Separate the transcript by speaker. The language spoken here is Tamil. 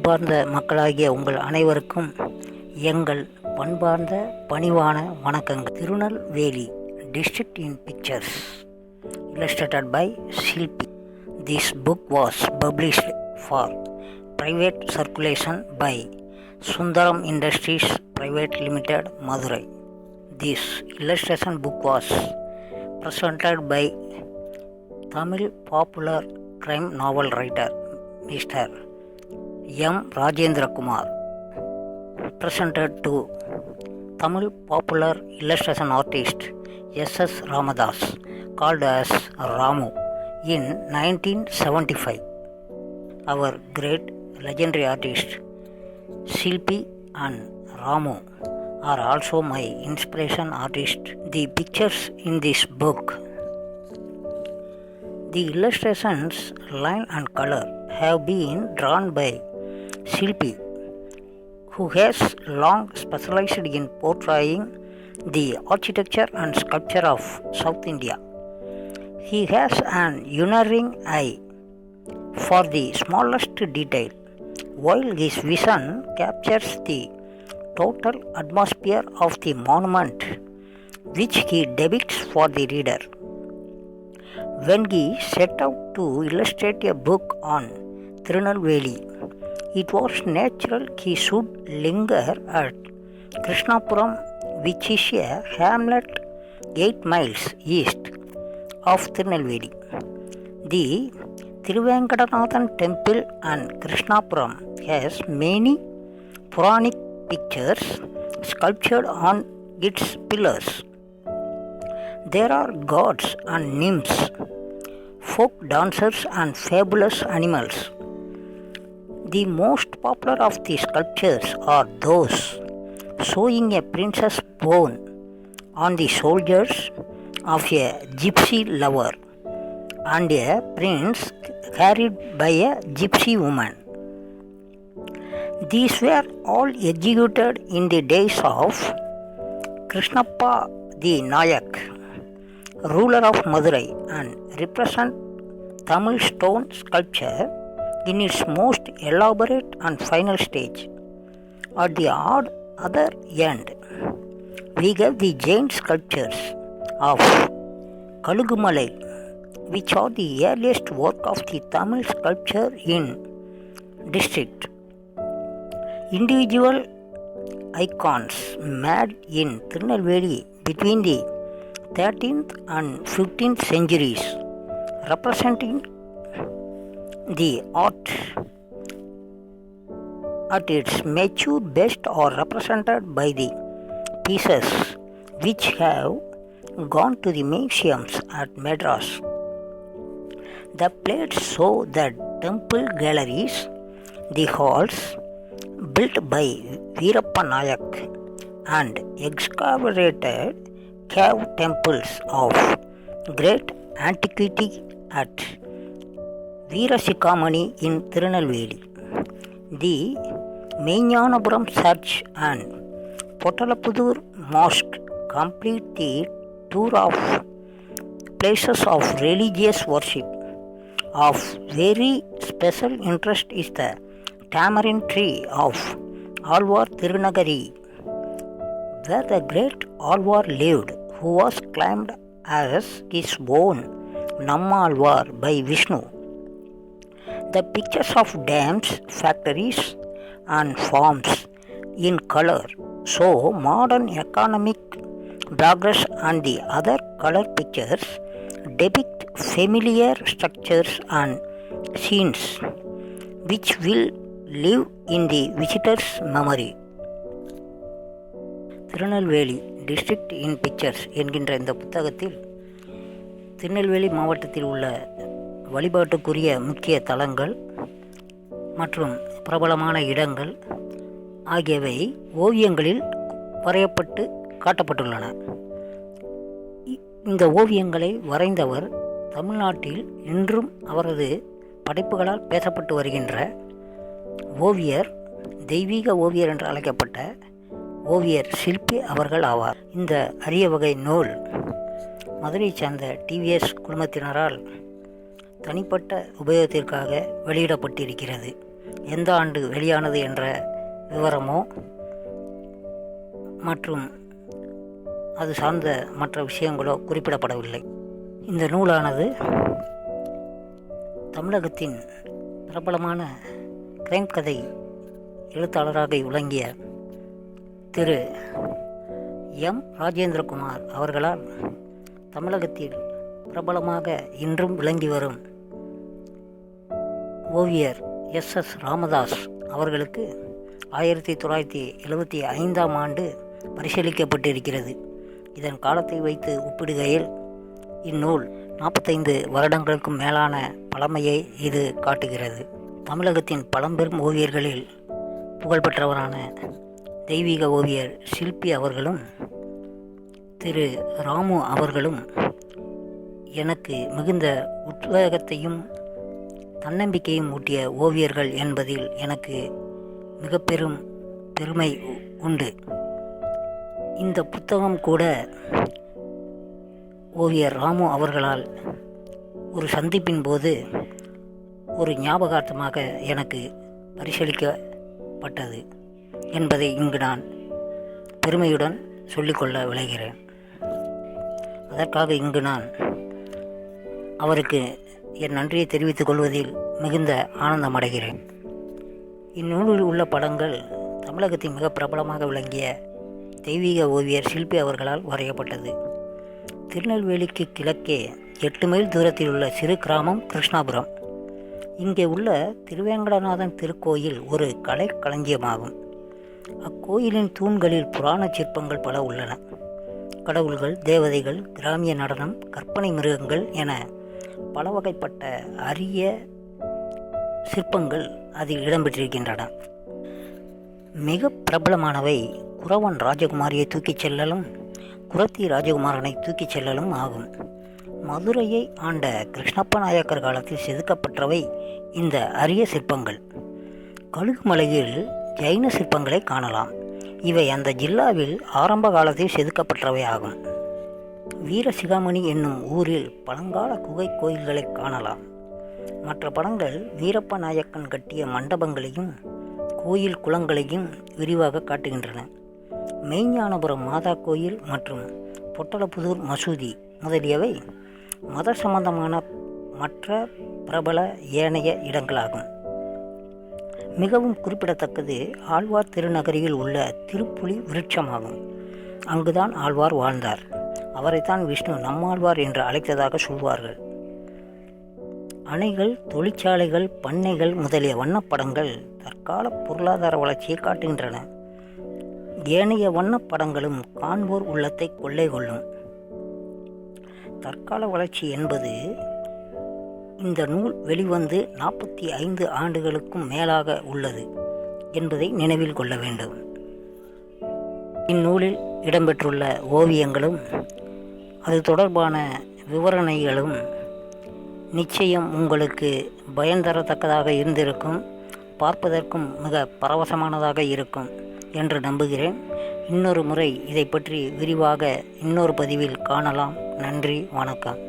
Speaker 1: அன்பார்ந்த மக்களாகிய உங்கள் அனைவருக்கும் எங்கள் பண்பார்ந்த பணிவான வணக்கங்கள். Tirunelveli District in Pictures, illustrated by Shilpi. This book was published for private circulation by Sundaram Industries Private Limited, Madurai. This illustration book was presented by Tamil popular crime novel writer Mr. M. Rajendra Kumar, presented to Tamil popular illustration artist S.S. Ramadas, called as Ramu, in 1975. Our great legendary artist Shilpi and Ramu are also my inspiration artist. The pictures in this book, the illustrations, line and color have been drawn by Shilpi, who has long specialized in portraying the architecture and sculpture of South India. He has an unerring eye for the smallest detail, while his vision captures the total atmosphere of the monument which he depicts for the reader. When he set out to illustrate a book on Tirunelveli, it was natural he should linger at Krishnapuram, which is a hamlet 8 miles east of Tirunelveli. The Thiruvenkadanathan temple and Krishnapuram has many Puranic pictures sculptured on its pillars. There are gods and nymphs, folk dancers and fabulous animals. The most popular of the sculptures are those showing a princess borne on the shoulders of a gypsy lover and a prince carried by a gypsy woman. These were all executed in the days of Krishnappa the Nayak, ruler of Madurai, and represent Tamil stone sculpture in its most elaborate and final stage. At the other end, we have the giant sculptures of Kalugumalai, which are the earliest work of the Tamil sculpture in district. Individual icons made in Tirunelveli between the 13th and 15th centuries, representing the art at its mature best, are represented by the pieces which have gone to the museums at Madras. The plates show the temple galleries, the halls built by Veerappa Nayak, and excavated cave temples of great antiquity at Veerasikamani in Tirunelveli. The Menyanapuram Church and Potalapudur Mosque complete the tour of places of religious worship. Of very special interest is the tamarind tree of Alvar Tirunagari, where the great Alvar lived, who was claimed as his own Nammalvar by Vishnu. The pictures of dams, factories and farms in color show modern economic progress, and the other color pictures depict familiar structures and scenes which will live in the visitor's memory. Tirunelveli district in pictures என்கின்ற இந்த புத்தகத்தில் திருநெல்வேலி மாவட்டத்தில் உள்ள வழிபாட்டுக்குரிய முக்கிய தலங்கள் மற்றும் பிரபலமான இடங்கள் ஆகியவை ஓவியங்களில் வரையப்பட்டு காட்டப்பட்டுள்ளன. இந்த ஓவியங்களை வரைந்தவர் தமிழ்நாட்டில் இன்றும் அவரது படைப்புகளால் பேசப்பட்டு வருகின்ற ஓவியர், தெய்வீக ஓவியர் என்று அழைக்கப்பட்ட ஓவியர் ஷில்பி அவர்கள் ஆவார். இந்த அரிய வகை நூல் மதுரை சார்ந்த டிவிஎஸ் குழுமத்தினரால் தனிப்பட்ட உபயோகத்திற்காக வெளியிடப்பட்டிருக்கிறது. எந்த ஆண்டு வெளியானது என்ற விவரமோ மற்றும் அது சார்ந்த மற்ற விஷயங்களோ குறிப்பிடப்படவில்லை. இந்த நூலானது தமிழகத்தின் பிரபலமான கிரைம் கதை எழுத்தாளராக விளங்கிய திரு எம். ராஜேந்திரகுமார் அவர்களால் தமிழகத்தில் பிரபலமாக இன்றும் விளங்கி வரும் ஓவியர் எஸ். ராமதாஸ் அவர்களுக்கு 1975ஆம் ஆண்டு பரிசீலிக்கப்பட்டிருக்கிறது. இதன் காலத்தை வைத்து ஒப்பிடுகையில் இந்நூல் 45 வருடங்களுக்கும் மேலான பழமையை இது காட்டுகிறது. தமிழகத்தின் பழம்பெரும் ஓவியர்களில் புகழ்பெற்றவரான தெய்வீக ஓவியர் சில்பி அவர்களும் திரு ராமு அவர்களும் எனக்கு மிகுந்த உத்வேகத்தையும் தன்னம்பிக்கையும் ஊட்டிய ஓவியர்கள் என்பதில் எனக்கு மிக பெரும் பெருமை உண்டு. இந்த புத்தகம் கூட ஓவியர் ராமு அவர்களால் ஒரு சந்திப்பின் போது ஒரு ஞாபகார்த்தமாக எனக்கு பரிசளிக்கப்பட்டது என்பதை இங்கு நான் பெருமையுடன் சொல்லிக்கொள்ள விளைகிறேன். அதற்காக இங்கு நான் அவருக்கு என் நன்றியை தெரிவித்துக் கொள்வதில் மிகுந்த ஆனந்தம் அடைகிறேன். இந்நூலில் உள்ள படங்கள் தமிழகத்தின் மிக பிரபலமாக விளங்கிய தெய்வீக ஓவியர் சில்பி அவர்களால் வரையப்பட்டது. திருநெல்வேலிக்கு கிழக்கே 8 மைல் தூரத்தில் உள்ள சிறு கிராமம் கிருஷ்ணாபுரம். இங்கே உள்ள திருவேங்கடநாதன் திருக்கோயில் ஒரு கலை களஞ்சியமாகும். அக்கோயிலின் தூண்களில் புராண சிற்பங்கள் பல உள்ளன. கடவுள்கள், தேவதைகள், கிராமிய நடனம், கற்பனை மிருகங்கள் என பல வகைப்பட்ட அரிய சிற்பங்கள் அதில் இடம்பெற்றிருக்கின்றன. மிக பிரபலமானவை குறவன் ராஜகுமாரியை தூக்கிச் செல்லலும் குரத்தி ராஜகுமாரனை தூக்கிச் செல்லலும் ஆகும். மதுரையை ஆண்ட கிருஷ்ணப்ப நாயக்கர் காலத்தில் செதுக்கப்பட்டவை இந்த அரிய சிற்பங்கள். கழுகுமலையில் ஜைன சிற்பங்களை காணலாம். இவை அந்த ஜில்லாவில் ஆரம்ப காலத்தில் செதுக்கப்பட்டவை ஆகும். வீரசிகாமணி என்னும் ஊரில் பழங்கால குகை கோயில்களை காணலாம். மற்ற படங்கள் வீரப்ப நாயக்கன் கட்டிய மண்டபங்களையும் கோயில் குளங்களையும் விரிவாக காட்டுகின்றன. மெய்ஞானபுரம் மாதா கோயில் மற்றும் பொட்டலப்புதூர் மசூதி முதலியவை மத சம்பந்தமான மற்ற பிரபல ஏனைய இடங்களாகும். மிகவும் குறிப்பிடத்தக்கது ஆழ்வார் திருநகரியில் உள்ள திருப்புலி விருட்சமாகும். அங்குதான் ஆழ்வார் வாழ்ந்தார். அவரைத்தான் விஷ்ணு நம்மாழ்வார் என்று அழைத்ததாக சொல்வார்கள். அணைகள், தொழிற்சாலைகள், பண்ணைகள் முதலிய வண்ணப்படங்கள் தற்கால பொருளாதார வளர்ச்சியை காட்டுகின்றன. ஏனைய வண்ணப்படங்களும் காண்போர் உள்ளத்தை கொள்ளை கொள்ளும். தற்கால வளர்ச்சி என்பது இந்த நூல் வெளிவந்து 45 ஆண்டுகளுக்கும் மேலாக உள்ளது என்பதை நினைவில் கொள்ள வேண்டும். இந்நூலில் இடம்பெற்றுள்ள ஓவியங்களும் அது தொடர்பான விவரணைகளும் நிச்சயம் உங்களுக்கு பயன் தரத்தக்கதாக இருந்திருக்கும், பார்ப்பதற்கும் மிக பரவசமானதாக இருக்கும் என்று நம்புகிறேன். இன்னொரு முறை இதை பற்றி விரிவாக இன்னொரு பதிவில் காணலாம். நன்றி, வணக்கம்.